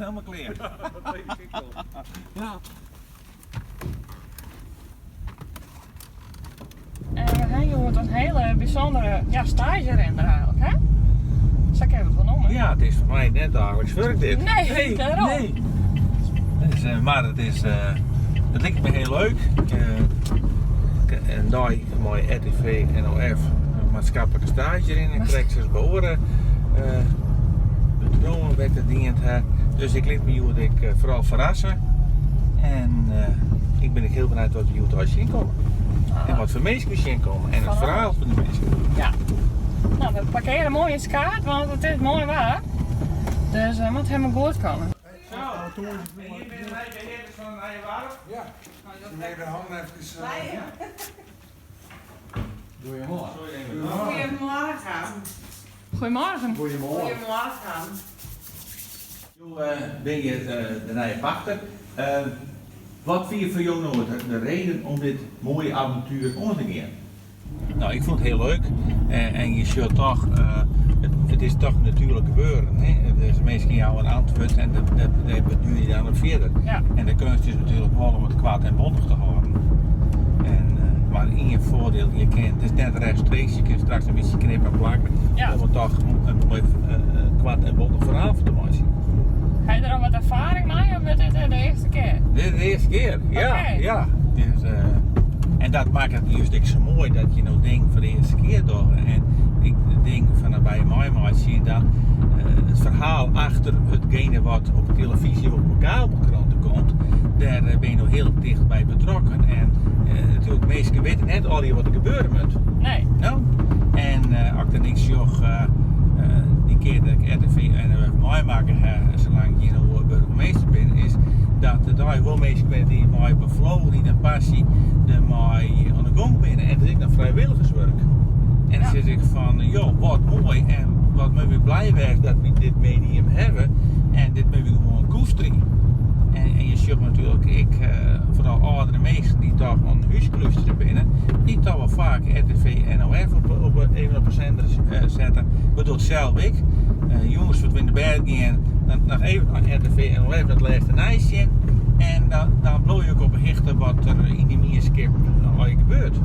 helemaal klaar. Dat weet ik wel. Ja. En we hebben hier een hele bijzondere stagerender eigenlijk, hè? Zal ik even genoemd? Ja, het is voor mij net dagelijks werk dit. Nee, daarom. nee. Dus, maar het lijkt me heel leuk. En daar een mooie RTV NOF maatschappelijke stage erin en krijg ze behoren benoemen wat het dient. Dus ik liet me jullie vooral verrassen. En ik ben heel benieuwd wat jullie thuis zien komen. En wat voor mensen zien komen en het verhaal van de mensen. Ja. Nou, we parkeren mooi in het kaart, want het is mooi waar. Dus het moet helemaal goed komen. Zo, en hier ben jij beheerders van een Nijenwaard? Ja. Nee, de handen even. Goedemorgen. Goedemorgen. Goedemorgen. Goedemorgen. Ben je de Nijenwachter? Wat vind je voor jou nou de reden om dit mooie avontuur om te gaan? Nou, ik vond het heel leuk en je ziet toch, het is toch natuurlijk gebeuren. Hè? Dus mensen jou een antwoord en dat beduur je dan op verder. Ja. En de kunst is natuurlijk wel om het kwaad en bondig te houden. En, maar in je voordeel, het is net rechtstreeks, je kunt straks een beetje knippen en plakken Ja. om het toch een mooi kwaad en bondig verhaal te maken. Heb je er al wat ervaring mee of is dit de eerste keer? Dit is de eerste keer, ja. Oké. Ja. Dus, en dat maakt het juist zo mooi dat je nou denkt voor de eerste keer door. En ik denk van bij mij maar zien dat het verhaal achter hetgene wat op televisie of op kabelkranten komt, daar ben je nog heel dichtbij betrokken. En natuurlijk, mensen weten net al wat er gebeuren moet. Nee. Nou? En als ik dan niks joch, die keer dat ik RTV en mij maken zolang ik hier nog burgemeester ben, is dat er daar wel mensen zijn die mij bevlogen, die een passie, die mij aan de gang binnen. En dat is dan vrijwilligerswerk. En dan zeg ik van, joh, wat mooi en wat ben we blij zijn dat we dit medium hebben. En dit ben we gewoon koesteren. En je ziet natuurlijk, vooral oudere mensen die toch aan huisclusteren binnen, die toch wel vaak RTV NOF even op een zender zetten. Dat doet zelf ik. Jongens, wat we in de berg gaan, dan nog even aan RTV NOF dat laatste nijsje. En dan bloei je ook op een hichte wat er in die meerskip gebeurt.